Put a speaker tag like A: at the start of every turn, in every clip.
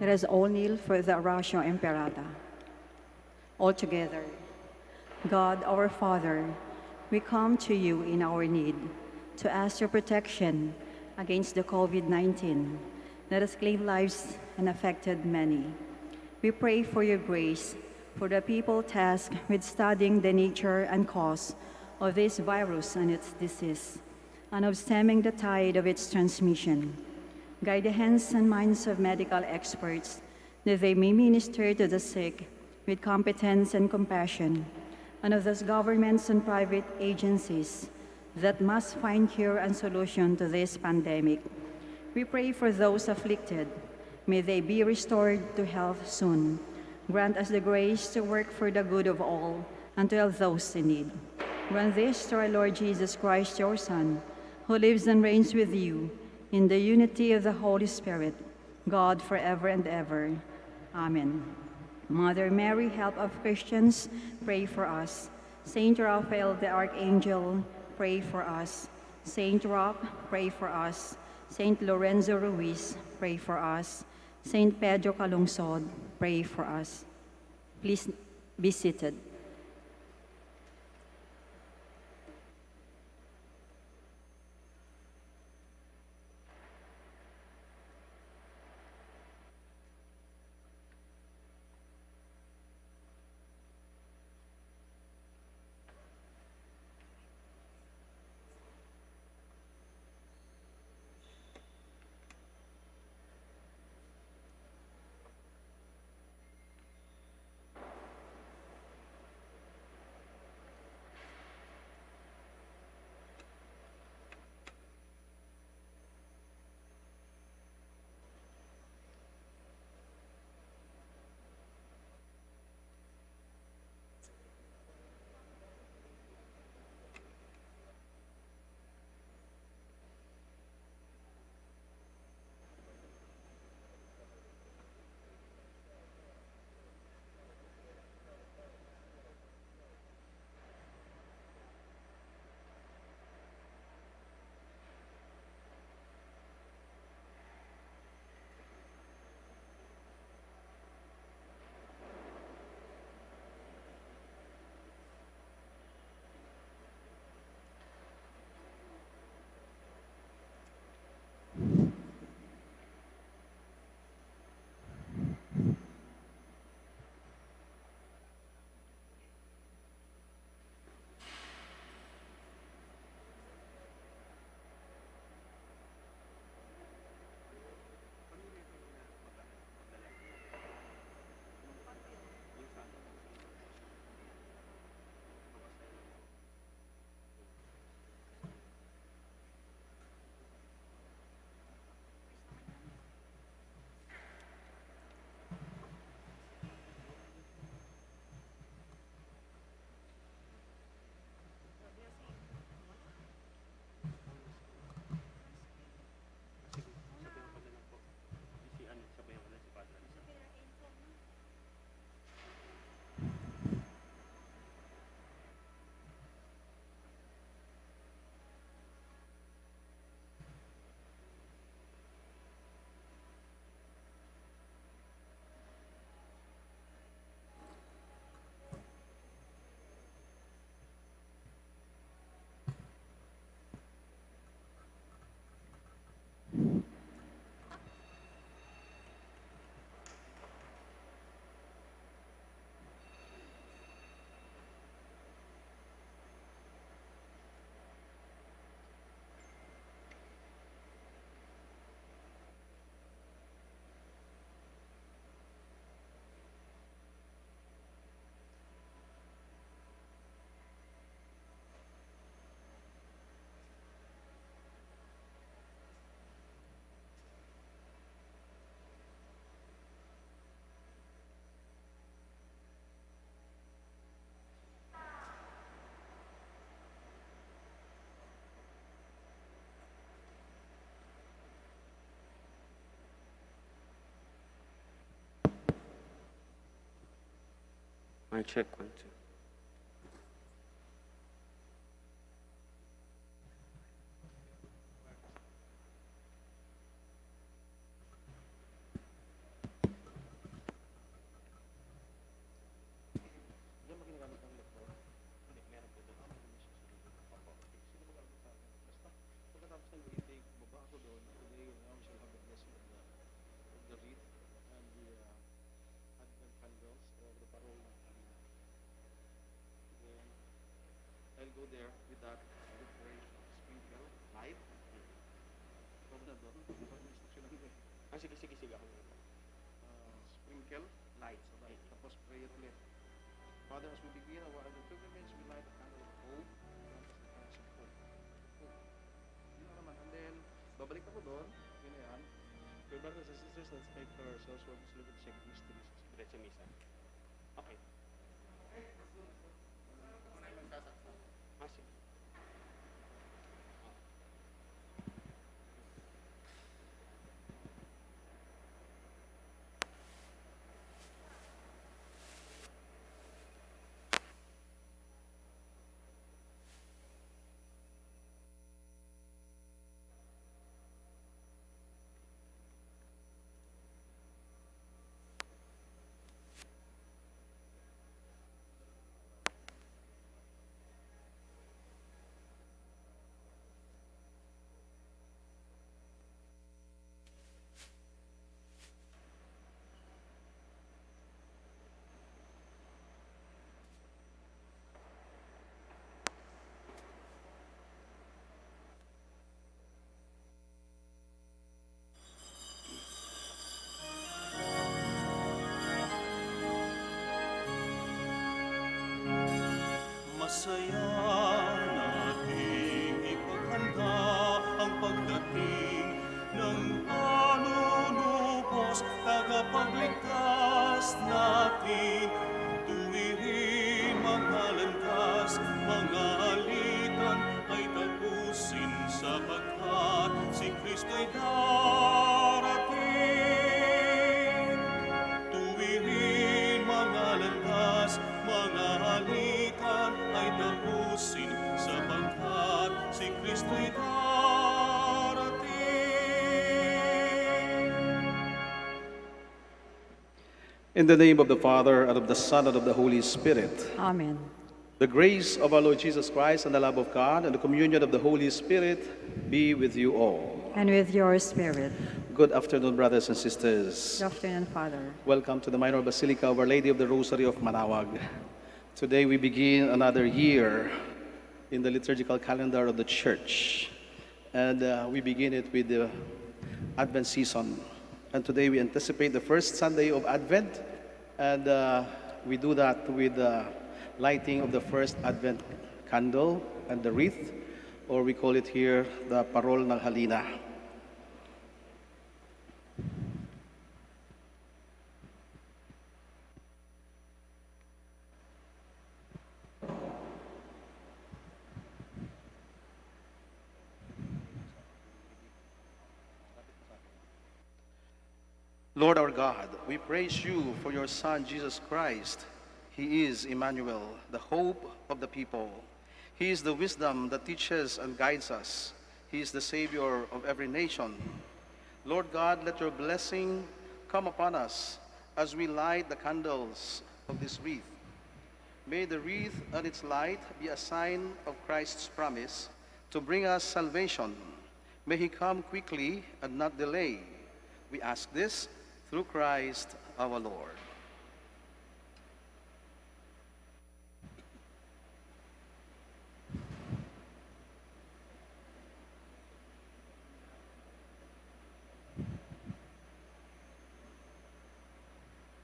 A: Let us all kneel for the Ratio Imperata. All together, God our Father, we come to you in our need to ask your protection against the COVID-19 that has claimed lives and affected many. We pray for your grace for the people tasked with studying the nature and cause of this virus and its disease, and of stemming the tide of its transmission. Guide the hands and minds of medical experts that they may minister to the sick with competence and compassion, and of those governments and private agencies that must find cure and solution to this pandemic. We pray for those afflicted. May they be restored to health soon. Grant us the grace to work for the good of all and to help those in need. Grant this to our Lord Jesus Christ, your Son, who lives and reigns with you in the unity of the Holy Spirit, God forever and ever. Amen. Mother Mary, help of Christians, pray for us. Saint Raphael the Archangel, pray for us. Saint Roch, pray for us. Saint Lorenzo Ruiz, pray for us. Saint Pedro Calungsod, pray for us. Please be seated.
B: I check 1, 2.
C: candles of the parol ng kanina. Then, I'll go there with that decoration, sprinkle, light. Huwag na doon. Huwag na instruction lang doon.
B: Sige, sige, sige. Ako na.
C: Sprinkle, light. So, light. Tapos prayer ulit. Father, as we begin our other pilgrimage, we light a candle of hope. Grant us the courage of hope. Hope. Yun na naman. And then, babalik ako doon. Yun na yan.
B: Dear brothers and sisters, let's pray for ourselves while we look at the sacred mysteries. Diretso misa. Okay. Sige.
D: Masaya nating ipaghanda ang pagdating ng panunubos, tagapagligtas natin. Tuwirin mga landas, mga alitan ay tapusin sapagkat si Kristo'y darating. Tuwirin mga landas, mga alitan ay tapusin sapagkat si Kristo'y darating.
C: In the name of the Father, and of the Son, and of the Holy Spirit.
A: Amen.
C: The grace of our Lord Jesus Christ, and the love of God, and the communion of the Holy Spirit be with you all.
A: And with your spirit.
C: Good afternoon, brothers and sisters.
A: Good afternoon, Father.
C: Welcome to the Minor Basilica of Our Lady of the Rosary of Manaoag. Today we begin another year in the liturgical calendar of the Church. And we begin it with the Advent season. And today we anticipate the first Sunday of Advent. And we do that with the lighting of the first Advent candle and the wreath, or we call it here the parol ng halina. Lord our God, we praise you for your Son, Jesus Christ. He is Emmanuel, the hope of the people. He is the wisdom that teaches and guides us. He is the Savior of every nation. Lord God, let your blessing come upon us as we light the candles of this wreath. May the wreath and its light be a sign of Christ's promise to bring us salvation. May he come quickly and not delay. We ask this through Christ our Lord.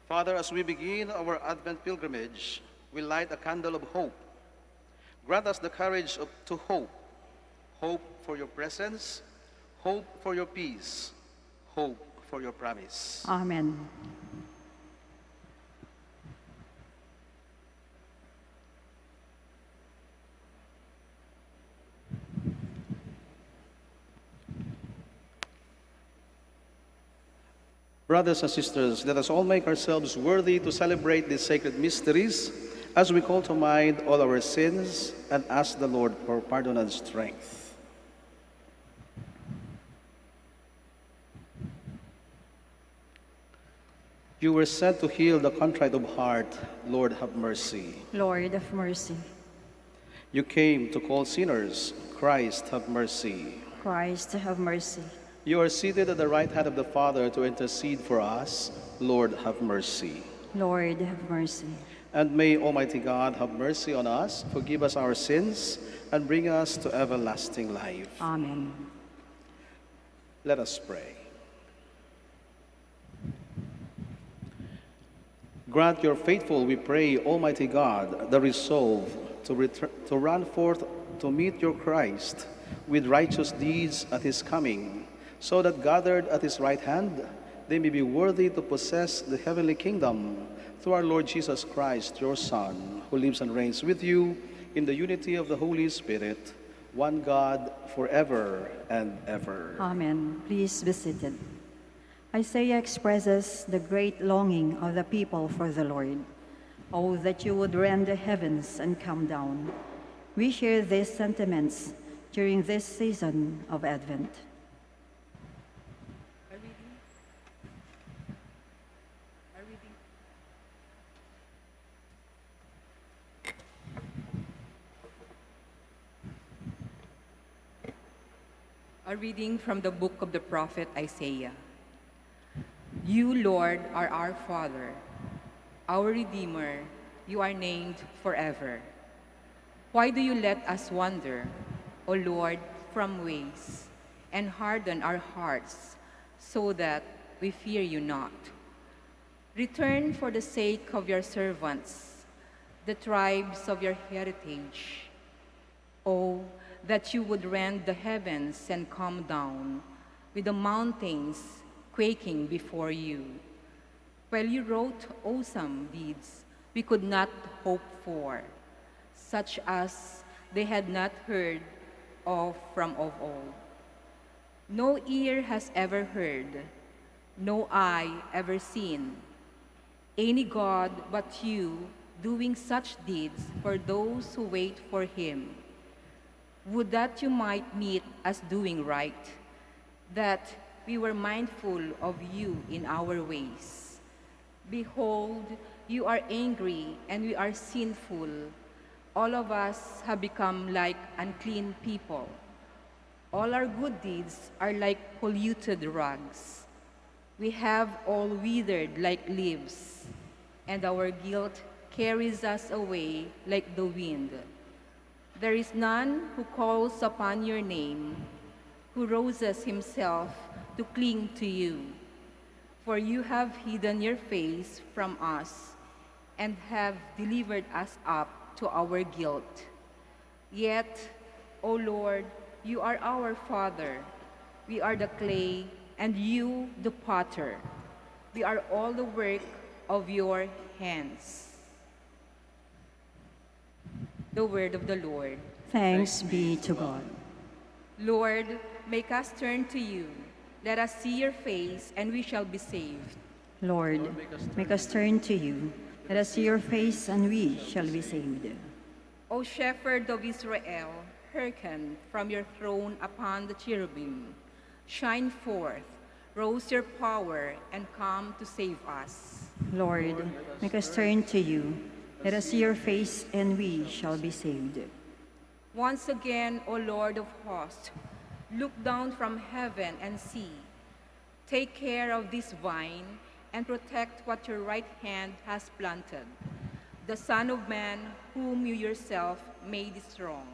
C: Father, as we begin our Advent pilgrimage, we light a candle of hope. Grant us the courage to hope. Hope for your presence, hope for your peace, hope for your promise.
A: Amen.
C: Brothers and sisters, let us all make ourselves worthy to celebrate these sacred mysteries as we call to mind all our sins and ask the Lord for pardon and strength. You were sent to heal the contrite of heart. Lord, have mercy.
A: Lord of mercy.
C: You came to call sinners. Christ, have mercy.
A: Christ, have mercy.
C: You are seated at the right hand of the Father to intercede for us. Lord, have mercy.
A: Lord, have mercy.
C: And may Almighty God have mercy on us, forgive us our sins, and bring us to everlasting life.
A: Amen.
C: Let us pray. Grant your faithful, we pray, Almighty God, the resolve to run forth to meet your Christ with righteous deeds at his coming, so that gathered at his right hand, they may be worthy to possess the heavenly kingdom through our Lord Jesus Christ, your Son, who lives and reigns with you in the unity of the Holy Spirit, one God, forever and ever.
A: Amen. Please be seated. Isaiah expresses the great longing of the people for the Lord. Oh, that you would rend the heavens and come down. We share these sentiments during this season of Advent.
E: A reading from the book of the prophet Isaiah. You, Lord, are our Father, our Redeemer. You are named forever. Why do you let us wander, O Lord, from ways, and harden our hearts so that we fear you not? Return for the sake of your servants, the tribes of your heritage. Oh, that you would rend the heavens and come down, with the mountains quaking before you. While you wrote awesome deeds we could not hope for, such as they had not heard of from of old. No ear has ever heard, no eye ever seen, any God but you doing such deeds for those who wait for him. Would that you might meet us doing right, that we were mindful of you in our ways. Behold, you are angry and we are sinful. All of us have become like unclean people. All our good deeds are like polluted rugs. We have all withered like leaves, and our guilt carries us away like the wind. There is none who calls upon your name, who roses himself to cling to you. For you have hidden your face from us and have delivered us up to our guilt. Yet, O Lord, you are our Father. We are the clay and you the potter. We are all the work of your hands. The word of the Lord.
A: Thanks be to God.
E: Lord, make us turn to you. Let us see your face, and we shall be saved.
A: Lord, make us turn to you. Let us see your face, and we shall be saved.
E: O Shepherd of Israel, hearken from your throne upon the cherubim. Shine forth, rouse your power, and come to save us.
A: Lord, make us turn to you. Let us see your face, and we shall be saved.
E: Once again, O Lord of hosts, look down from heaven and see. Take care of this vine and protect what your right hand has planted, the Son of Man whom you yourself made strong.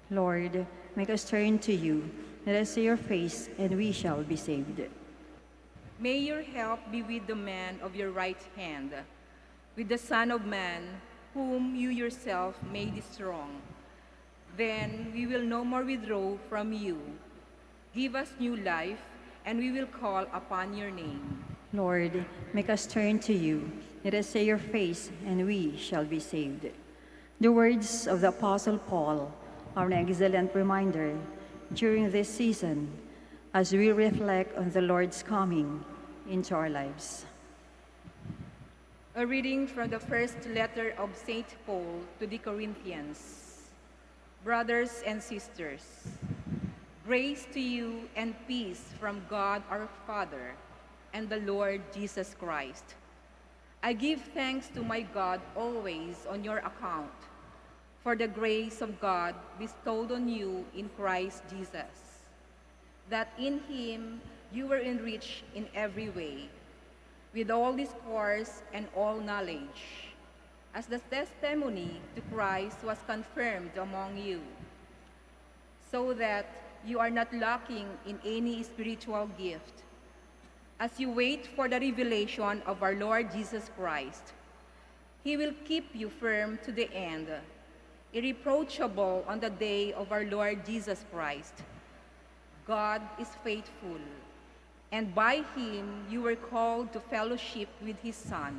A: Lord, make us turn to you. Let us see your face, and we shall be saved.
E: May your help be with the man of your right hand, with the Son of Man whom you yourself made strong. Then we will no more withdraw from you. Give us new life, and we will call upon your name.
A: Lord, make us turn to you. Let us see your face, and we shall be saved. The words of the Apostle Paul are an excellent reminder during this season as we reflect on the Lord's coming into our lives.
E: A reading from the first letter of St. Paul to the Corinthians. Brothers and sisters, grace to you and peace from God our Father and the Lord Jesus Christ. I give thanks to my God always on your account, for the grace of God bestowed on you in Christ Jesus, that in him you were enriched in every way, with all discourse and all knowledge, as the testimony to Christ was confirmed among you, so that you are not lacking in any spiritual gift, as you wait for the revelation of our Lord Jesus Christ. He will keep you firm to the end, irreproachable on the day of our Lord Jesus Christ. God is faithful, and by him you were called to fellowship with his Son,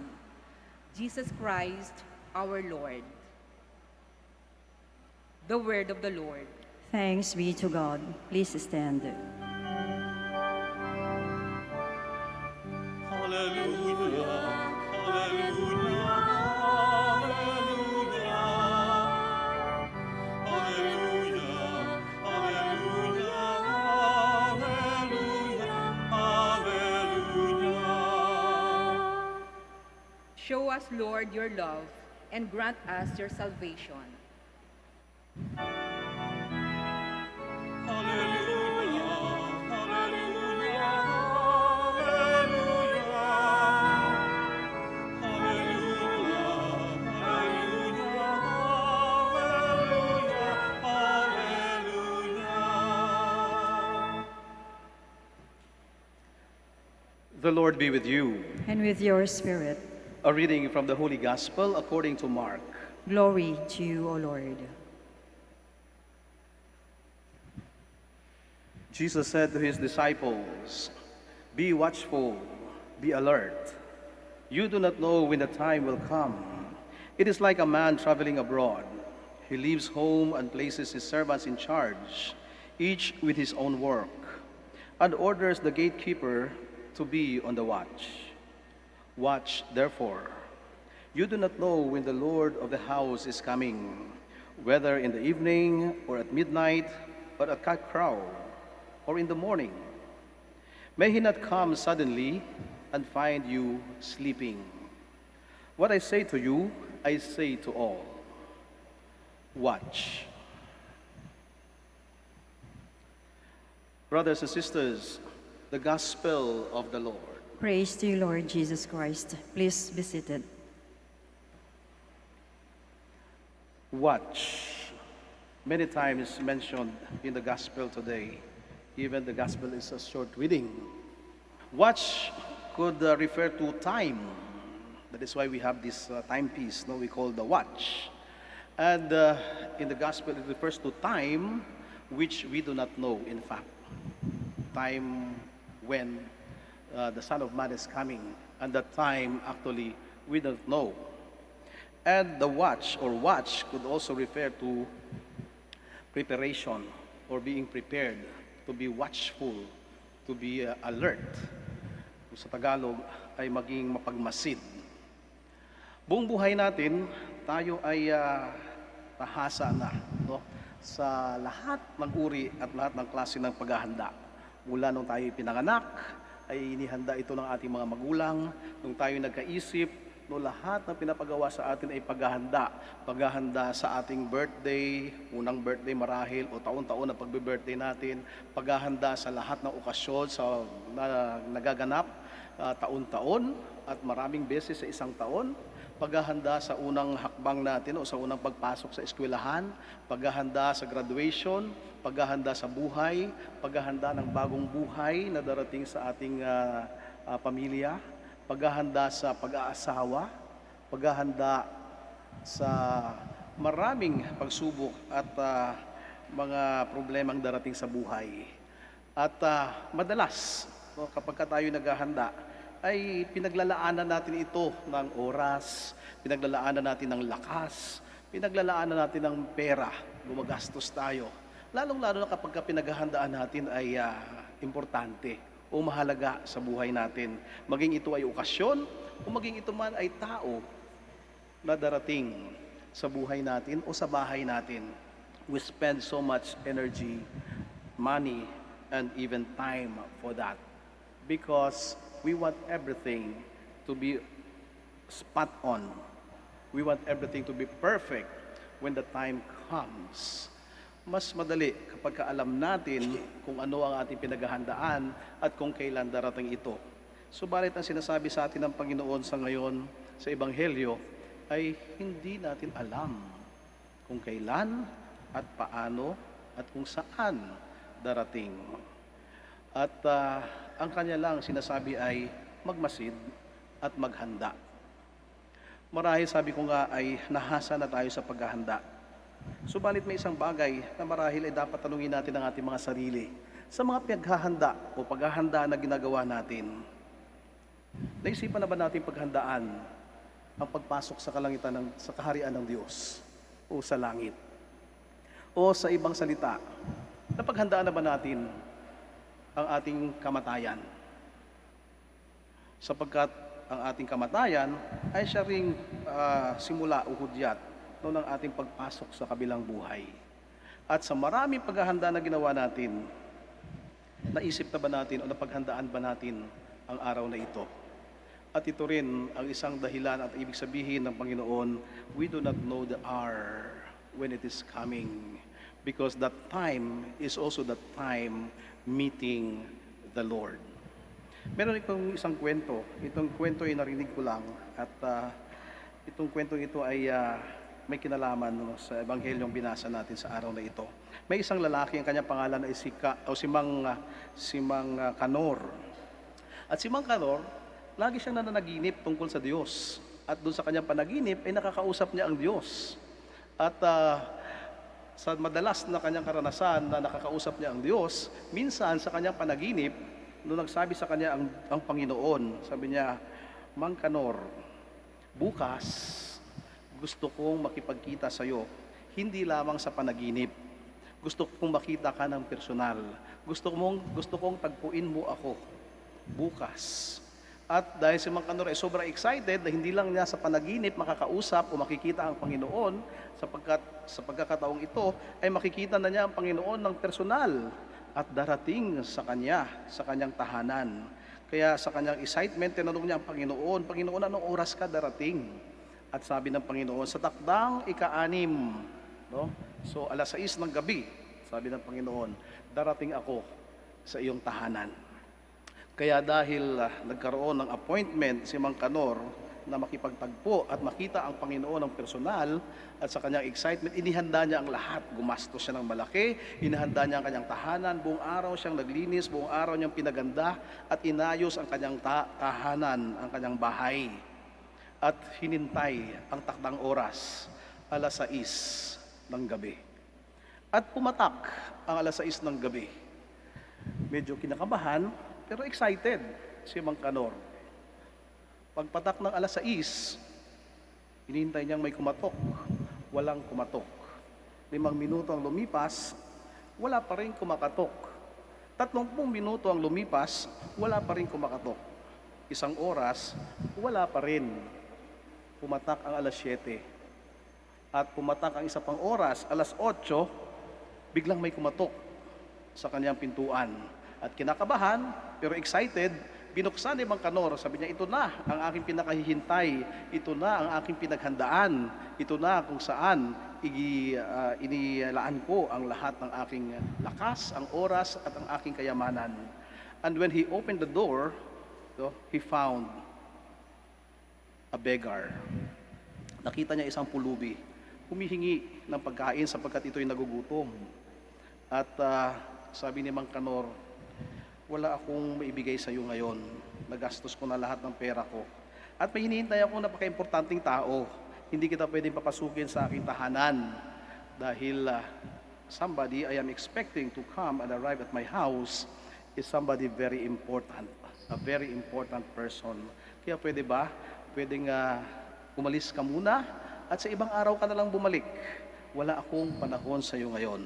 E: Jesus Christ our Lord. The word of the Lord.
A: Thanks be to God. Please stand.
D: Hallelujah, hallelujah, hallelujah. Hallelujah, hallelujah, hallelujah, hallelujah.
E: Show us, Lord, your love, and grant us your salvation.
D: Hallelujah, hallelujah, hallelujah. Hallelujah, hallelujah, hallelujah, hallelujah.
C: The Lord be with you.
A: And with your spirit,
C: A reading from the Holy Gospel according to Mark.
A: glory to you, O Lord.
C: Jesus said to his disciples, "Be watchful, be alert. You do not know when the time will come. It is like a man traveling abroad. He leaves home and places his servants in charge, each with his own work, and orders the gatekeeper to be on the watch. Watch, therefore. You do not know when the Lord of the house is coming, whether in the evening or at midnight or at cockcrow or in the morning. May he not come suddenly and find you sleeping. What I say to you, I say to all. Watch." Brothers and sisters, the gospel of the Lord.
A: Praise to you, Lord Jesus Christ. Please be seated.
C: Watch. Many times mentioned in the gospel today. Even the gospel is a short reading. Watch could refer to time. That is why we have this timepiece, we call the watch. And in the gospel, it refers to time which we do not know, in fact. Time when the Son of Man is coming, and that time actually we don't know. And the watch or watch could also refer to preparation or being prepared, to be watchful, to be alert. Kung sa Tagalog ay maging mapagmasid. Buong buhay natin, tayo ay tahasa na sa lahat ng uri at lahat ng klase ng paghahanda. Mula nung tayo pinanganak, ay inihanda ito ng ating mga magulang. Nung tayo nagkaisip, lahat ng pinapagawa sa atin ay paghahanda. Paghahanda sa ating birthday, unang birthday marahil, o taon-taon na pagbe-birthday natin. Paghahanda sa lahat ng okasyon na nagaganap taon-taon at maraming beses sa isang taon. Paghahanda sa unang hakbang natin o sa unang pagpasok sa eskwelahan. Paghahanda sa graduation. Paghahanda sa buhay. Paghahanda ng bagong buhay na darating sa ating pamilya. Paghahanda sa pag-aasawa, paghahanda sa maraming pagsubok at mga problemang darating sa buhay. At madalas, kapag tayo naghahanda, ay pinaglalaanan natin ito ng oras, pinaglalaanan natin ng lakas, pinaglalaanan natin ng pera, gumagastos tayo. Lalong-lalo na kapag pinaghahandaan natin ay importante o mahalaga sa buhay natin. Maging ito ay okasyon o maging ito man ay tao na darating sa buhay natin o sa bahay natin. We spend so much energy, money, and even time for that because we want everything to be spot on. We want everything to be perfect when the time comes. Mas madali kapag alam natin kung ano ang ating pinaghahandaan at kung kailan darating ito. Subalit ang sinasabi sa atin ng Panginoon sa ngayon sa Ebanghelyo ay hindi natin alam kung kailan at paano at kung saan darating. At ang kanya lang sinasabi ay magmasid at maghanda. Marahil sabi ko nga ay nahasa na tayo sa paghahanda. Subalit may isang bagay na marahil ay dapat tanungin natin ang ating mga sarili sa mga paghahanda o paghahanda na ginagawa natin. Naisipan na ba natin paghandaan ang pagpasok sa kalangitan sa kaharian ng Diyos o sa langit? O sa ibang salita, napaghandaan na ba natin ang ating kamatayan? Sapagkat ang ating kamatayan ay siya ring simula o hudyat noon ang ating pagpasok sa kabilang buhay. At sa maraming paghahanda na ginawa natin, naisip na ba natin o napaghandaan ba natin ang araw na ito? At ito rin ang isang dahilan at ibig sabihin ng Panginoon, we do not know the hour when it is coming, because that time is also the time meeting the Lord. Meron itong isang kwento. Itong kwento ay narinig ko lang at itong kwento ito ay may kinalaman sa ebanghelyong binasa natin sa araw na ito. May isang lalaki, ang kanyang pangalan ay si Mang Kanor. At si Mang Kanor, lagi siyang nananaginip tungkol sa Diyos. At doon sa kanyang panaginip ay nakakausap niya ang Diyos. At sa madalas na kanyang karanasan na nakakausap niya ang Diyos, minsan sa kanyang panaginip, nung nagsabi sa kanya ang Panginoon, sabi niya, Mang Kanor, bukas gusto kong makipagkita sa iyo, hindi lamang sa panaginip. Gusto kong makita ka ng personal. Gusto kong tagpuin mo ako bukas. At dahil si Mang Kanor ay sobrang excited na hindi lang niya sa panaginip makakausap o makikita ang Panginoon, sapagkat sa pagkakataong ito ay makikita na niya ang Panginoon ng personal at darating sa kanyang tahanan. Kaya sa kanyang excitement, tinanong niya ang Panginoon, Panginoon, anong oras ka darating? At sabi ng Panginoon, sa takdang ika-6, no? So 6:00 ng gabi, sabi ng Panginoon, darating ako sa iyong tahanan. Kaya dahil nagkaroon ng appointment si Mang Kanor na makipagtagpo at makita ang Panginoon ng personal at sa kanyang excitement, inihanda niya ang lahat. Gumastos siya ng malaki, inihanda niya ang kanyang tahanan, buong araw siyang naglinis, buong araw niyang pinaganda at inayos ang kanyang tahanan, ang kanyang bahay. At hinintay ang takdang oras, 6:00 ng gabi. At pumatak ang 6:00 ng gabi. Medyo kinakabahan, pero excited si Mang Kanor. Pagpatak ng 6:00, hinihintay niyang may kumatok. Walang kumatok. 5 minuto ang lumipas, wala pa rin kumakatok. 30 minuto ang lumipas, wala pa rin kumakatok. 1 oras, wala pa rin. Pumatak ang 7:00. At pumatak ang isa pang oras, 8:00, biglang may kumatok sa kanyang pintuan. At kinakabahan, pero excited, binuksan ni Mang Kanor. Sabi niya, ito na ang aking pinakahihintay. Ito na ang aking pinaghandaan. Ito na kung saan inilaan ko ang lahat ng aking lakas, ang oras, at ang aking kayamanan. And when he opened the door, he found a beggar. Nakita niya isang pulubi, humihingi ng pagkain sapagkat ito'y nagugutom. At sabi ni Mang Kanor, wala akong maibigay sa iyo ngayon. Nagastos ko na lahat ng pera ko. At may hinihintay akong napaka-importanting tao. Hindi kita pwedeng papasukin sa aking tahanan dahil somebody I am expecting to come and arrive at my house is somebody very important, a very important person. Kaya pwede ba? Pwedeng umalis ka muna at sa ibang araw ka na lang bumalik. Wala akong panahon sa iyo ngayon.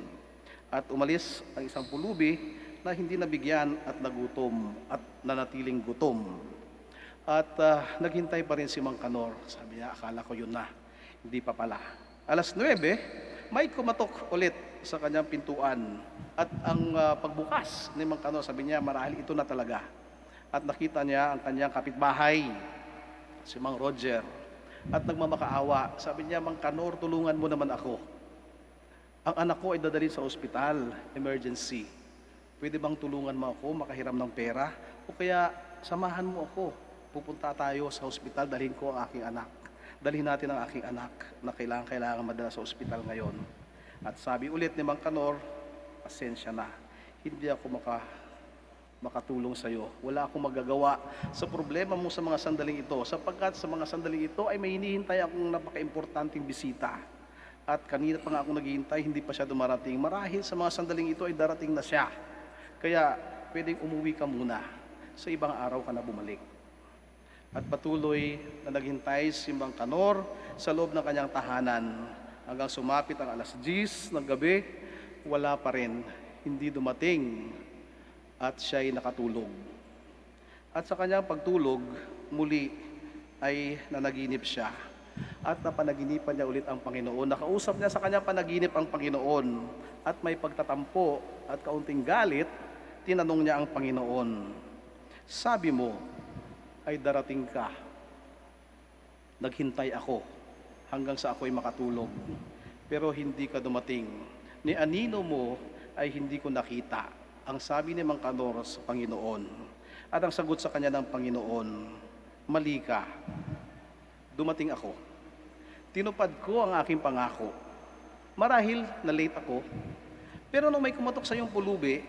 C: At umalis ang isang pulubi na hindi nabigyan at nagutom at nanatiling gutom. At naghintay pa rin si Mang Kanor. Sabi niya, akala ko yun na. Hindi pa pala. 9:00, may kumatok ulit sa kanyang pintuan. At ang pagbukas ni Mang Kanor, sabi niya, marahil ito na talaga. At nakita niya ang kanyang kapitbahay, si Mang Roger. At nagmamakaawa. Sabi niya, Mang Kanor, tulungan mo naman ako. Ang anak ko ay dadalhin sa ospital, emergency. Pwede bang tulungan mo ako makahiram ng pera? O kaya samahan mo ako. Pupunta tayo sa ospital, dalhin ko ang aking anak. Dalhin natin ang aking anak na kailangan madala sa ospital ngayon. At sabi ulit ni Mang Kanor, pasensya na, hindi ako makatulong sa iyo. Wala akong magagawa sa problema mo sa mga sandaling ito, sapagkat sa mga sandaling ito ay may hinihintay akong napaka-importanting bisita. At kanina pa nga akong naghihintay, hindi pa siya dumarating. Marahil sa mga sandaling ito ay darating na siya. Kaya pwedeng umuwi ka muna, sa ibang araw ka na bumalik. At patuloy na naghintay si Mang Kanor sa loob ng kanyang tahanan hanggang sumapit ang alas 10 ng gabi, wala pa rin, hindi dumating at siya'y nakatulog. At sa kanyang pagtulog, muli ay nanaginip siya. At napanaginipan niya ulit ang Panginoon. Nakausap niya sa kanyang panaginip ang Panginoon. At may pagtatampo at kaunting galit, tinanong niya ang Panginoon, sabi mo ay darating ka. Naghintay ako hanggang sa ako'y makatulog. Pero hindi ka dumating. Ni anino mo ay hindi ko nakita. Ang sabi ni Mang Kanor sa Panginoon. At ang sagot sa kanya ng Panginoon, mali ka. Dumating ako. Tinupad ko ang aking pangako. Marahil na late ako, pero nung may kumatok sa iyong pulubi,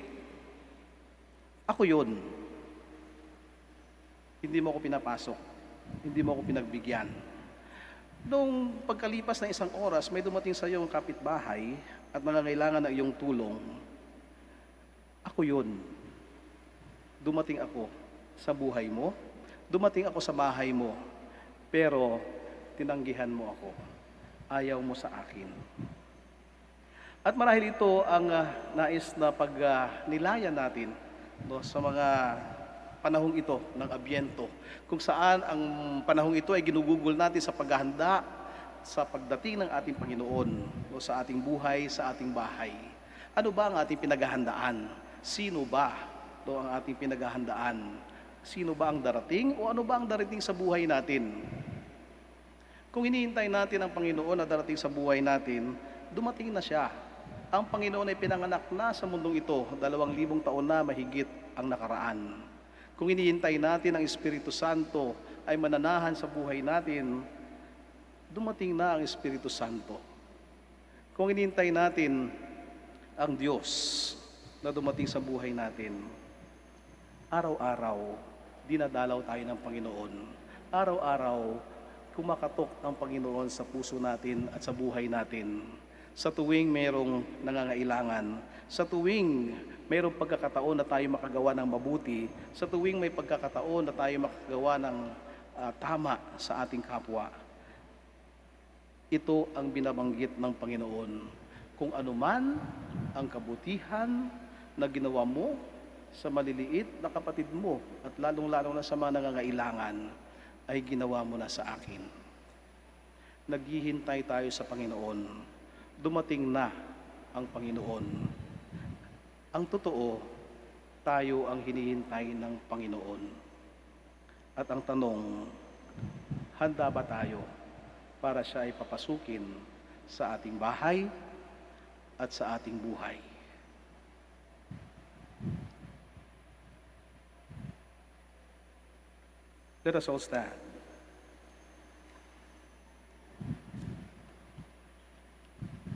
C: ako yun. Hindi mo ako pinapasok. Hindi mo ako pinagbigyan. Nung pagkalipas ng isang oras, may dumating sa iyong kapitbahay at nangangailangan ng iyong tulong. Ako yun. Dumating ako sa buhay mo. Dumating ako sa bahay mo. Pero tinanggihan mo ako. Ayaw mo sa akin. At marahil ito ang nais na pag-nilayan natin sa mga panahong ito ng Abyento, kung saan ang panahong ito ay ginugugol natin sa paghahanda sa pagdating ng ating Panginoon sa ating buhay, sa ating bahay. Ano ba ang ating pinaghahandaan? Sino ba ang ating pinaghahandaan? Sino ba ang darating o ano ba ang darating sa buhay natin? Kung hinihintay natin ang Panginoon na darating sa buhay natin, dumating na siya. Ang Panginoon ay pinanganak na sa mundong ito, 2,000 taon na mahigit ang nakaraan. Kung hinihintay natin ang Espiritu Santo ay mananahan sa buhay natin, dumating na ang Espiritu Santo. Kung hinihintay natin ang Diyos na dumating sa buhay natin, araw-araw, dinadalaw tayo ng Panginoon. Araw-araw, kumakatok ang Panginoon sa puso natin at sa buhay natin. Sa tuwing mayroong nangangailangan, sa tuwing mayroong pagkakataon na tayo makagawa ng mabuti, sa tuwing may pagkakataon na tayo makagawa ng tama sa ating kapwa. Ito ang binabanggit ng Panginoon. Kung anuman ang kabutihan na ginawa mo sa maliliit na kapatid mo at lalong-lalong na sa mga nangangailangan, ay ginawa mo na sa akin. Naghihintay tayo sa Panginoon. Dumating na ang Panginoon. Ang totoo, tayo ang hinihintay ng Panginoon. At ang tanong, handa ba tayo para siya ay papasukin sa ating bahay at sa ating buhay? Let us all stand.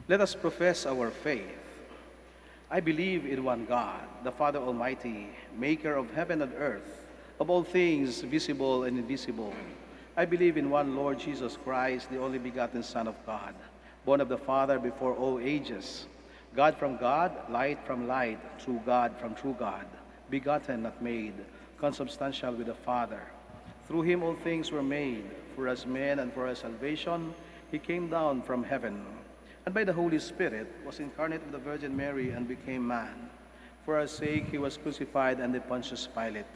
C: Let us profess our faith. I believe in one God, the Father Almighty, maker of heaven and earth, of all things visible and invisible. I believe in one Lord Jesus Christ, the only begotten Son of God, born of the Father before all ages, God from God, light from light, true God from true God, begotten, not made, consubstantial with the Father. Through him all things were made. For us men and for our salvation, he came down from heaven, and by the Holy Spirit was incarnate of the Virgin Mary and became man. For our sake he was crucified under Pontius Pilate.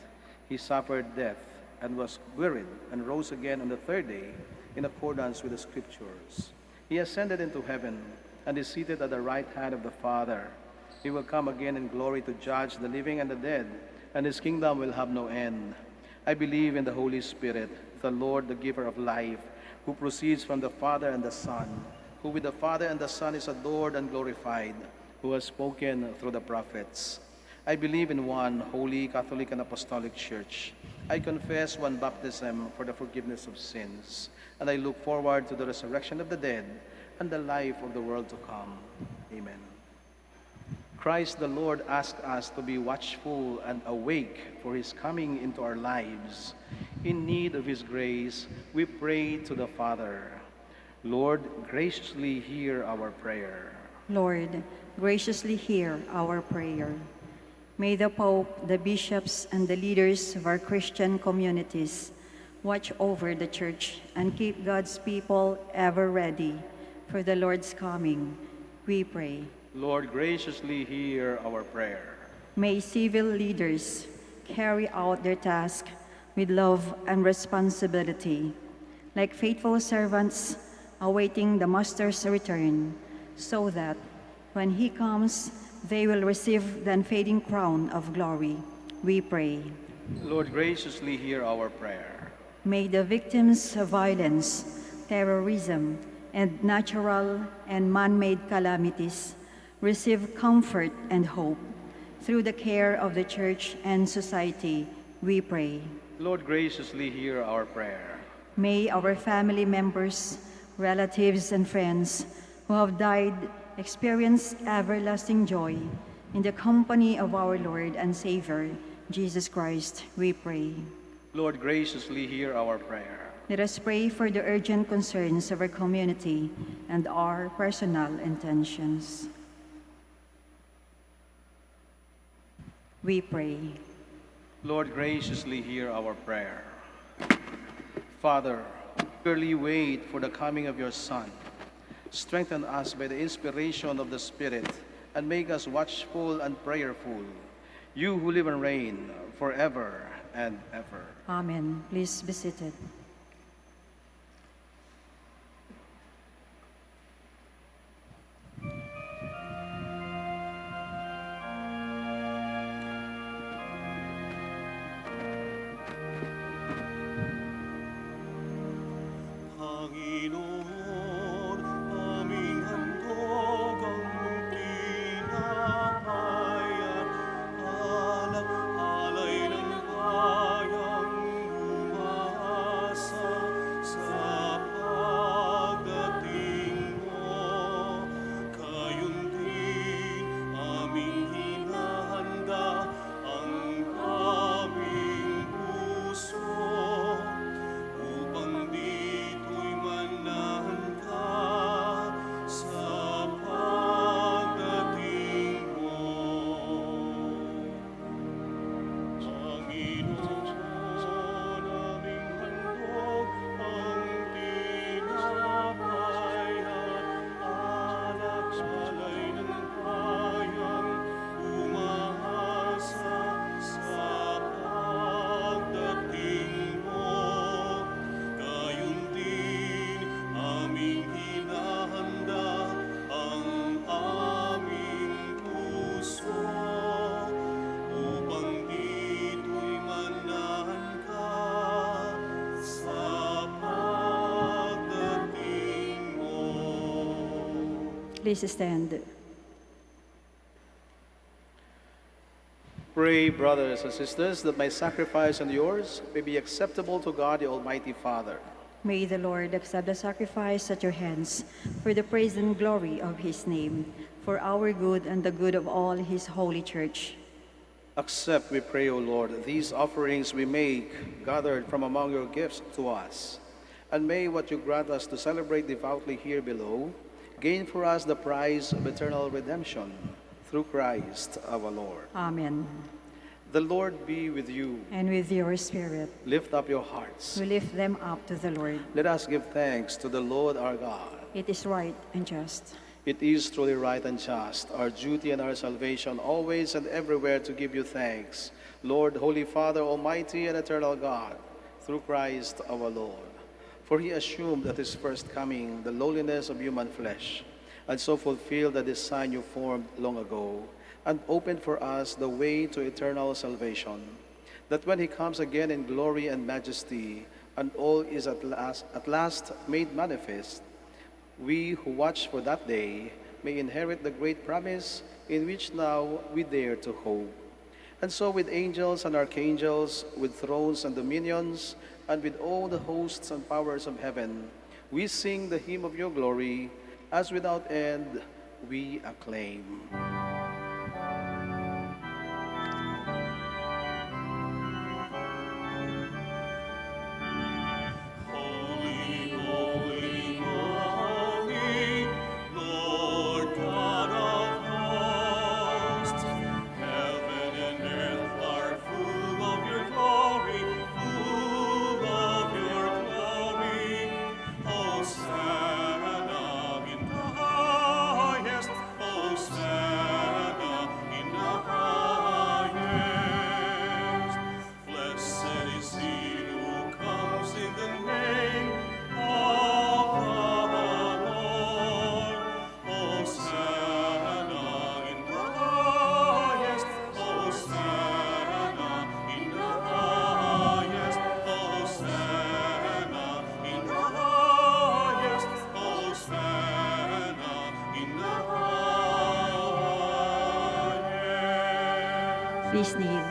C: He suffered death and was buried and rose again on the third day in accordance with the Scriptures. He ascended into heaven and is seated at the right hand of the Father. He will come again in glory to judge the living and the dead, and his kingdom will have no end. I believe in the Holy Spirit, the Lord, the giver of life, who proceeds from the Father and the Son, who with the Father and the Son is adored and glorified, who has spoken through the prophets. I believe in one holy Catholic and Apostolic Church. I confess one baptism for the forgiveness of sins, and I look forward to the resurrection of the dead and the life of the world to come. Amen. Christ the Lord asks us to be watchful and awake for his coming into our lives. In need of his grace, we pray to the Father. Lord, graciously hear our prayer.
A: Lord, graciously hear our prayer. May the Pope, the bishops, and the leaders of our Christian communities watch over the Church and keep God's people ever ready for the Lord's coming, we pray.
C: Lord, graciously hear our prayer.
A: May civil leaders carry out their task with love and responsibility, like faithful servants awaiting the Master's return, so that when he comes, they will receive the unfading crown of glory, we pray.
C: Lord, graciously hear our prayer.
A: May the victims of violence, terrorism, and natural and man-made calamities receive comfort and hope. Through the care of the Church and society, we pray.
C: Lord, graciously hear our prayer.
A: May our family members, relatives, and friends who have died experience everlasting joy in the company of our Lord and Savior, Jesus Christ, we pray.
C: Lord, graciously hear our prayer.
A: Let us pray for the urgent concerns of our community and our personal intentions. We pray.
C: Lord, graciously hear our prayer. Father, eagerly wait for the coming of your Son. Strengthen us by the inspiration of the Spirit and make us watchful and prayerful. You who live and reign forever and ever.
A: Amen. Please be seated.
D: Panginoon, aming handog ang mong tinahayan, alay ng bayang umasa sa pagdating mo. Gayon din aming hinahanda ang aming puso upang dito'y manahan ka sa pagdating mo. Panginoon, aming handog ang tinahayan, alay ng bayang umasa sa pagdating mo. Gayon din aming hinahanda ang aming puso upang dito'y manahan ka sa pagdating mo.
A: Please stand.
C: Pray, brothers and sisters, that my sacrifice and yours may be acceptable to God, the Almighty Father.
A: May the Lord accept the sacrifice at your hands for the praise and glory of his name, for our good and the good of all his holy church.
C: Accept, we pray, O Lord, these offerings we make, gathered from among your gifts to us. And may what you grant us to celebrate devoutly here below gain for us the prize of eternal redemption through Christ our Lord.
A: Amen.
C: The Lord be with you.
A: And with your spirit,
C: Lift up your hearts.
A: we lift them up to the Lord.
C: Let us give thanks to the Lord our God.
A: It is right and just.
C: It is truly right and just, our duty and our salvation, always and everywhere to give you thanks, Lord, Holy Father, Almighty and eternal God, through Christ our Lord. For he assumed at his first coming the lowliness of human flesh, and so fulfilled the design you formed long ago, and opened for us the way to eternal salvation, that when he comes again in glory and majesty, and all is at last made manifest, we who watch for that day may inherit the great promise in which now we dare to hope. And so with angels and archangels, with thrones and dominions, and with all the hosts and powers of heaven, we sing the hymn of your glory, as without end we acclaim.
D: Holy, holy, holy, Lord God of hosts. Heaven and earth are full of your glory, full of your glory. Hosanna in the highest, Hosanna in the highest. Blessed is he who comes in the name of the Lord. Hosanna in the highest, Hosanna in the highest, Hosanna in the highest, Hosanna in the highest.
A: Please kneel.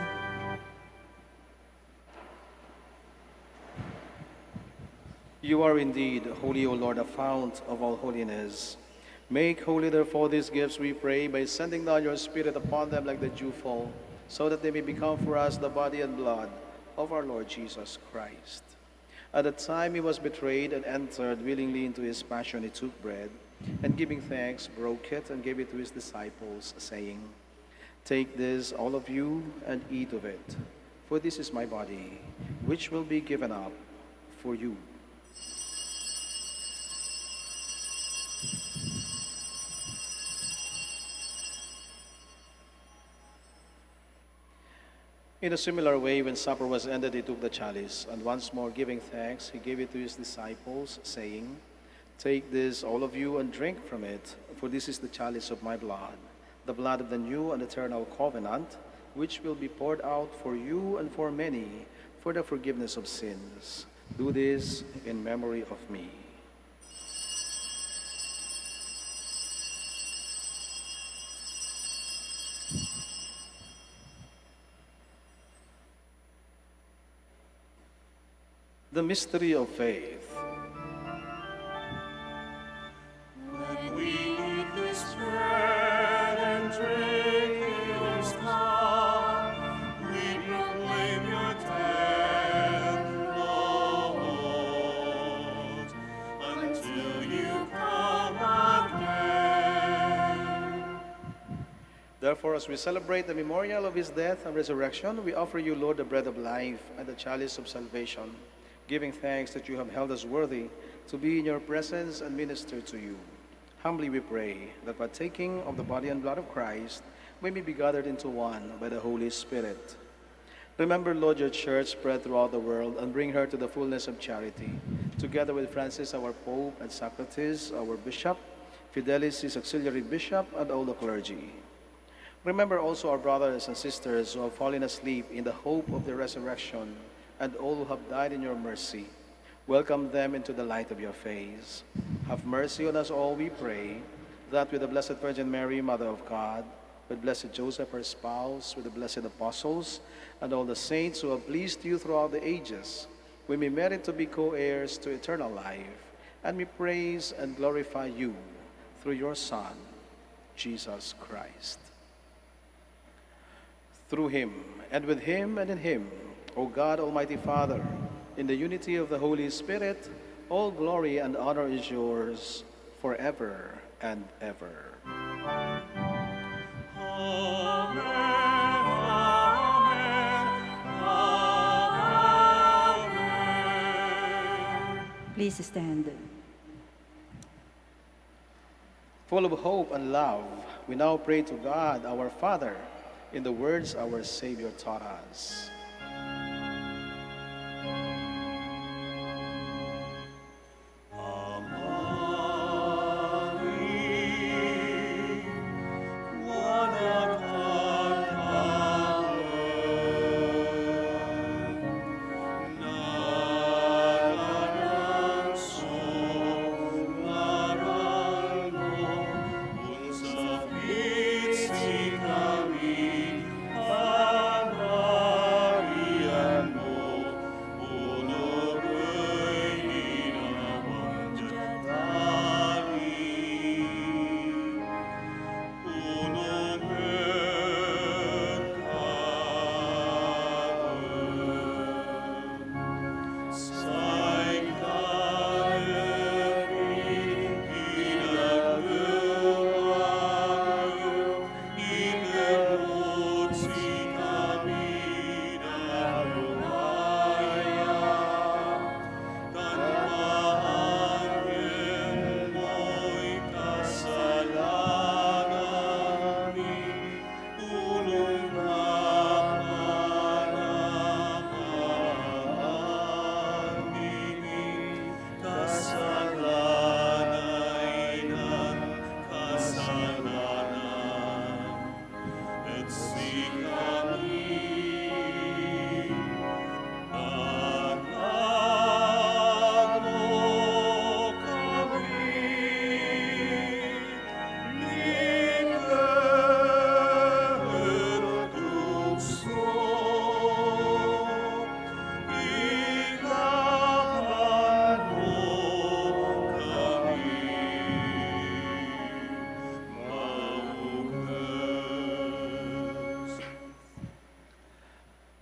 C: You are indeed holy, O Lord, a fount of all holiness. Make holy, therefore, these gifts, we pray, by sending down your Spirit upon them like the dewfall, so that they may become for us the body and blood of our Lord Jesus Christ. At the time he was betrayed and entered willingly into his passion, he took bread, and giving thanks, broke it, and gave it to his disciples, saying, "Take this, all of you, and eat of it, for this is my body, which will be given up for you." In a similar way, when supper was ended, he took the chalice, and once more giving thanks, he gave it to his disciples, saying, "Take this, all of you, and drink from it, for this is the chalice of my blood, the blood of the new and eternal covenant, which will be poured out for you and for many for the forgiveness of sins. Do this in memory of me." The mystery of faith.
D: When we eat this bread and drink this cup, we proclaim your death, Lord, until you come again.
C: Therefore, as we celebrate the memorial of his death and resurrection, we offer you, Lord, the bread of life and the chalice of salvation, giving thanks that you have held us worthy to be in your presence and minister to you. Humbly we pray that partaking of the body and blood of Christ, we may be gathered into one by the Holy Spirit. Remember, Lord, your church spread throughout the world, and bring her to the fullness of charity, together with Francis, our Pope, and Socrates, our Bishop, Fidelis, his auxiliary bishop, and all the clergy. Remember also our brothers and sisters who have fallen asleep in the hope of the resurrection, and all who have died in your mercy. Welcome them into the light of your face. Have mercy on us all, we pray, that with the Blessed Virgin Mary, Mother of God, with Blessed Joseph, her spouse, with the blessed apostles, and all the saints who have pleased you throughout the ages, we may merit to be co-heirs to eternal life, and we praise and glorify you through your Son, Jesus Christ. Through him, and with him, and in him, O God, Almighty Father, in the unity of the Holy Spirit, all glory and honor is yours forever and ever.
D: Amen, amen, amen.
A: Please stand.
C: Full of hope and love, we now pray to God, our Father, in the words our Savior taught us.
D: Amen.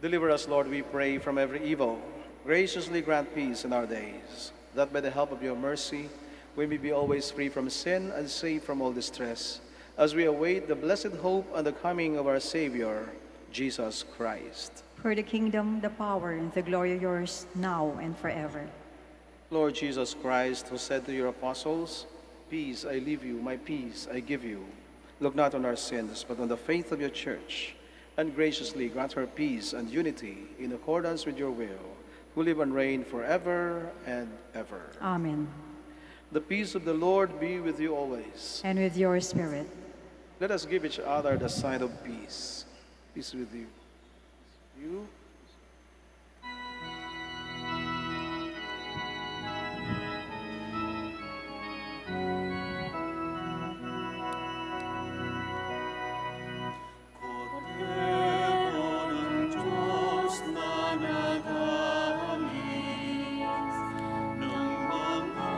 C: Deliver us, Lord, we pray, from every evil. Graciously grant peace in our days, that by the help of your mercy we may be always free from sin and safe from all distress, as we await the blessed hope and the coming of our Savior, Jesus Christ.
A: For the kingdom, the power, and the glory are yours, now and forever.
C: Lord Jesus Christ, who said to your apostles, "Peace I leave you, my peace I give you," look not on our sins, but on the faith of your church, and graciously grant her peace and unity in accordance with your will, who live and reign forever and ever.
A: Amen.
C: The peace of the Lord be with you always.
A: And with your spirit.
C: Let us give each other the sign of peace. Peace with you. You.
D: Cordero ng Diyos na nagalis ng mga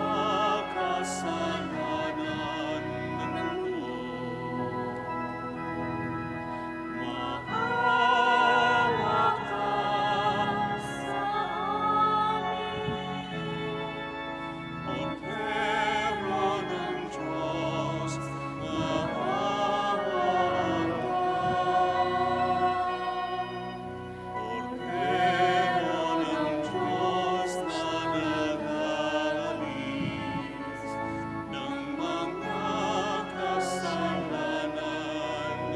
D: kasalanan ng mundo. Maawa ka sa amin. Cordero ng Diyos, maawa ka. Cordero ng Diyos na nagalis ng mga kasalanan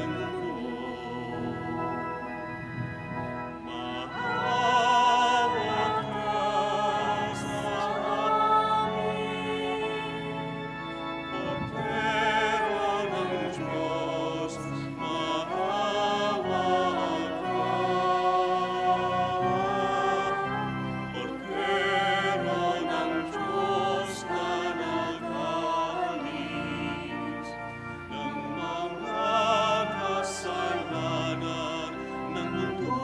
D: ng mundo. Maawa ka sa amin. Cordero ng Diyos, maawa ka. Cordero ng Diyos na nagalis ng mga kasalanan ng mundo.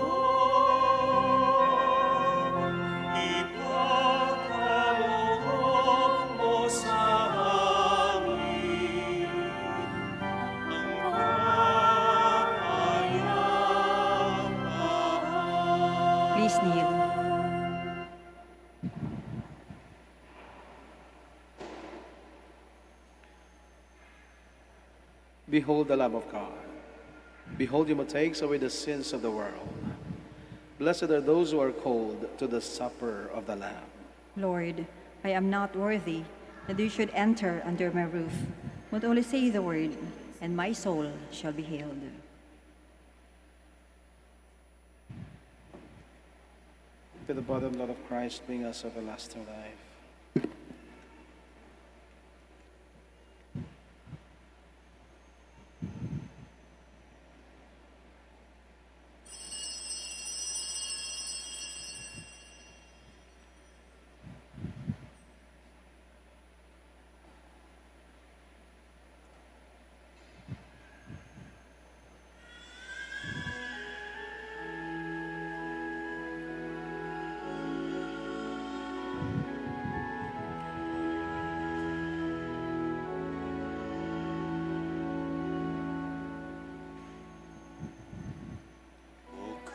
D: Ipagkaloob mo sa amin ang kapayapaan.
A: Please kneel.
C: Behold the Lamb of God. Behold him who takes away the sins of the world. Blessed are those who are called to the supper of the Lamb.
A: Lord, I am not worthy that you should enter under my roof, but only say the word, and my soul shall be healed.
C: To the body and blood of Christ, bring us everlasting life.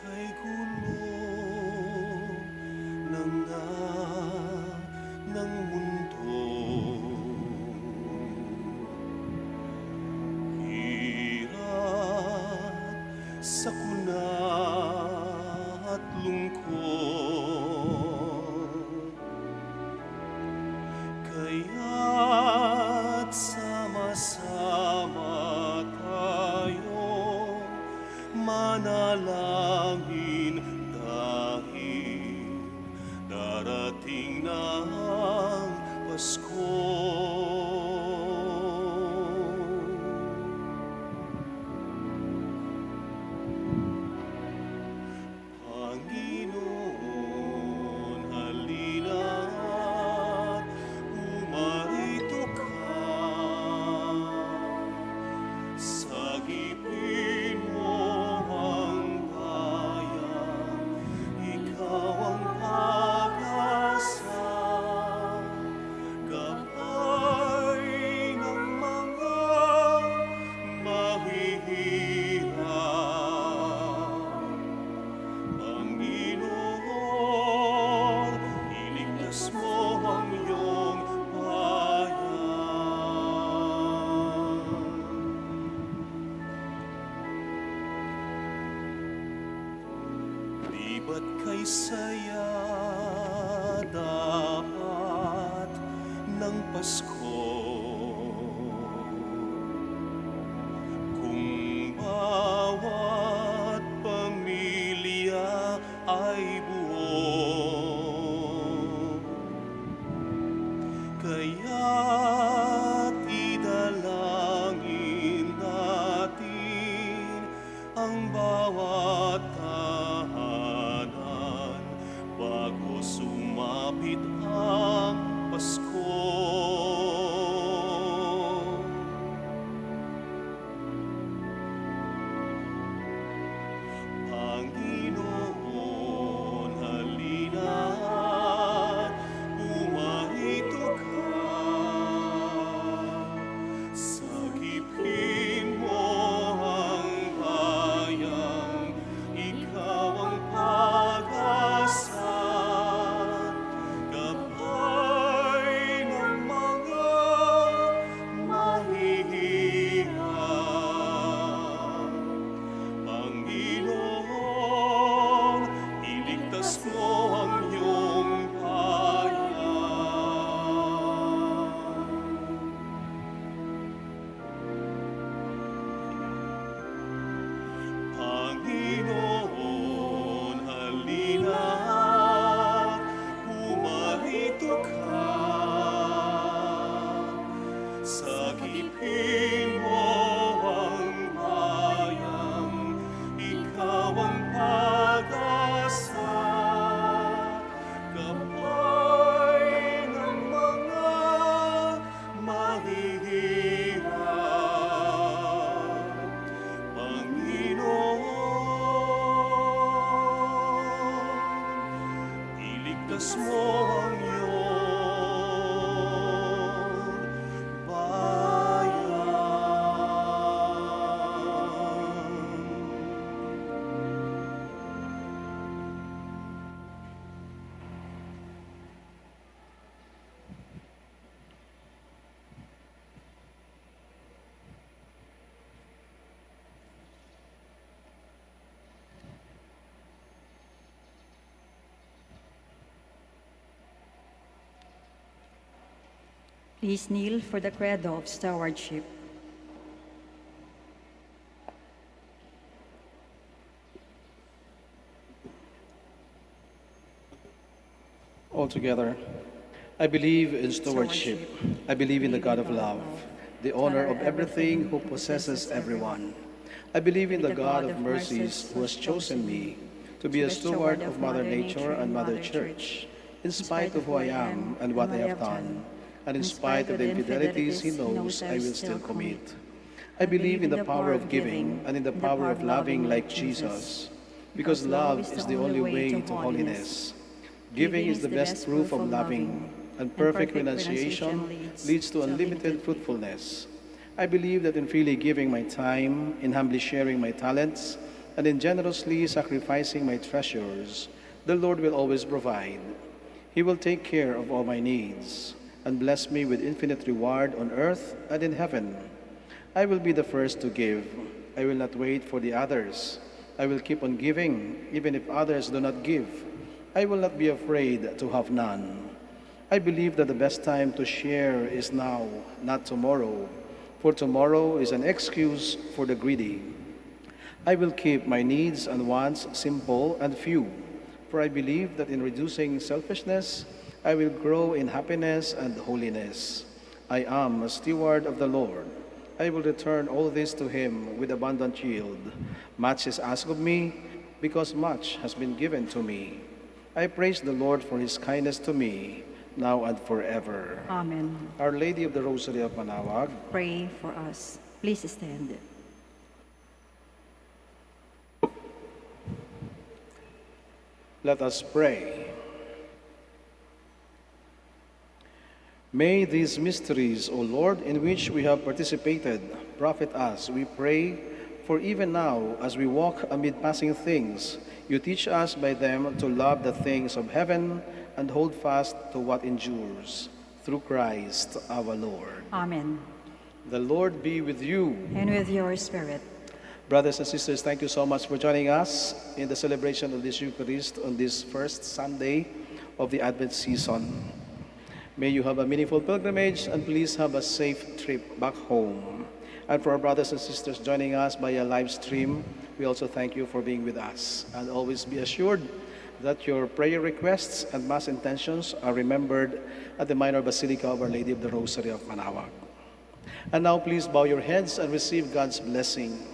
D: Kay gulo ng mundo, hirap, sakuna at lungkot, kaya't sama-sama tayo manalangin dahil darating na ang Pasko. Panginoon, halina't umarito ka. Sagipin mo ang ba't kay saya dapat ng Pasko? Kung bawat pamilya ay buo, kaya't idalangin natin ang bawat tahanan bago sumapit ang Pasko. Panginoon, halina't pumarito ka. Sagipin mo ang bayang, ikaw ang pag-asa. Gabay ng mga mahihirap. Panginoon, iligtas mo ang iyong bayan. Panginoon, halina't pumarito ka. Sagipin mo ang bayang, ikaw ang pag-asa. Gabay ng mga mahihirap. Panginoon, iligtas mo ang iyong bayan.
A: Please kneel for the credo of stewardship.
C: Altogether, I believe in stewardship. I believe in the God of love, the owner of everything, who possesses everyone. I believe in the God of mercies, who has chosen me to be a steward of Mother Nature and Mother Church, in spite of who I am and what I have done, and in spite of the infidelities he knows I will still commit. I believe in the power of giving and in the power of loving like Jesus, because love is the only way to holiness. Giving is the best proof of loving, and perfect renunciation leads to unlimited fruitfulness. I believe that in freely giving my time, in humbly sharing my talents, and in generously sacrificing my treasures, the Lord will always provide. He will take care of all my needs, and bless me with infinite reward on earth and in heaven. I will be the first to give. I will not wait for the others. I will keep on giving, even if others do not give. I will not be afraid to have none. I believe that the best time to share is now, not tomorrow, for tomorrow is an excuse for the greedy. I will keep my needs and wants simple and few, for I believe that in reducing selfishness, I will grow in happiness and holiness. I am a steward of the Lord. I will return all this to him with abundant yield. Much is asked of me, because much has been given to me. I praise the Lord for his kindness to me, now and forever.
A: Amen.
C: Our Lady of the Rosary of Manaoag,
A: Pray for us. Please stand.
C: let us pray. May these mysteries, O Lord, in which we have participated, profit us, we pray, for even now, as we walk amid passing things, you teach us by them to love the things of heaven and hold fast to what endures. Through Christ our Lord.
A: Amen.
C: The Lord be with you.
A: And with your spirit.
C: Brothers and sisters, thank you so much for joining us in the celebration of this Eucharist on this first Sunday of the Advent season. May you have a meaningful pilgrimage and please have a safe trip back home. And for our brothers and sisters joining us via live stream, we also thank you for being with us. And always be assured that your prayer requests and Mass intentions are remembered at the Minor Basilica of Our Lady of the Rosary of Manaoag. And now please bow your heads and receive God's blessing.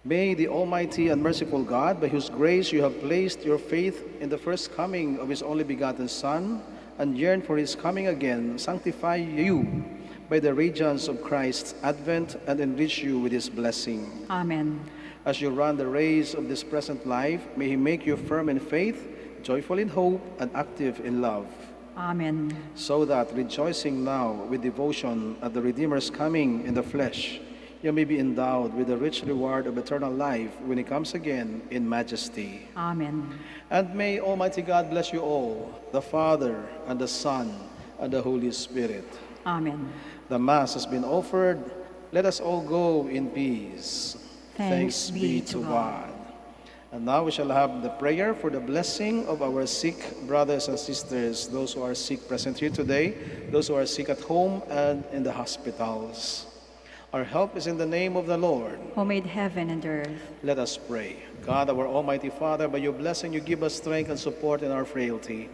C: May the Almighty and merciful God, by whose grace you have placed your faith in the first coming of His only begotten Son, and yearn for His coming again, sanctify you by the radiance of Christ's advent and enrich you with His blessing.
A: Amen.
C: As you run the race of this present life, may He make you firm in faith, joyful in hope, and active in love.
A: Amen.
C: So that, rejoicing now with devotion at the Redeemer's coming in the flesh, you may be endowed with the rich reward of eternal life when He comes again in majesty.
A: Amen.
C: And may Almighty God bless you all, the Father, and the Son, and the Holy Spirit.
A: Amen.
C: The Mass has been offered. Let us all go in peace.
A: Thanks be to God.
C: And now we shall have the prayer for the blessing of our sick brothers and sisters, those who are sick present here today, those who are sick at home and in the hospitals. Our help is in the name of the Lord,
A: Who made heaven and earth.
C: Let us pray. God, our Almighty Father, by your blessing you give us strength and support in our frailty.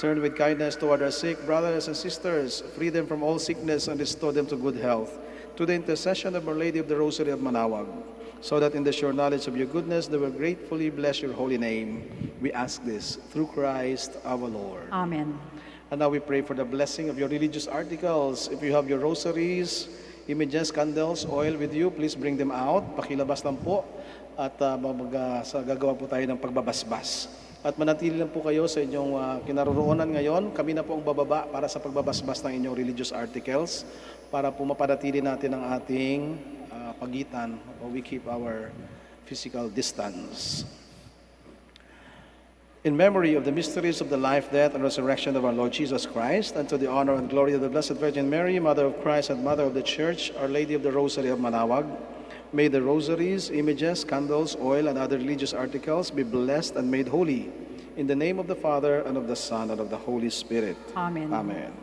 C: Turn with kindness toward our sick brothers and sisters, free them from all sickness and restore them to good health, to the intercession of Our Lady of the Rosary of Manaoag, so that in the sure knowledge of your goodness they will gratefully bless your holy name. We ask this through Christ our Lord.
A: Amen.
C: And now we pray for the blessing of your religious articles. If you have your rosaries, images, candles, oil with you, please bring them out. Pakilabas lang po at gagawa po tayo ng pagbabasbas. At manatili lang po kayo sa inyong kinaroroonan ngayon. Kami na po ang bababa para sa pagbabasbas ng inyong religious articles para po mapanatili natin ang ating pagitan o we keep our physical distance. In memory of the mysteries of the life, death, and resurrection of our Lord Jesus Christ, and to the honor and glory of the Blessed Virgin Mary, Mother of Christ and Mother of the Church, Our Lady of the Rosary of Manaoag, may the rosaries, images, candles, oil, and other religious articles be blessed and made holy. In the name of the Father, and of the Son, and of the Holy Spirit.
A: Amen.
C: Amen.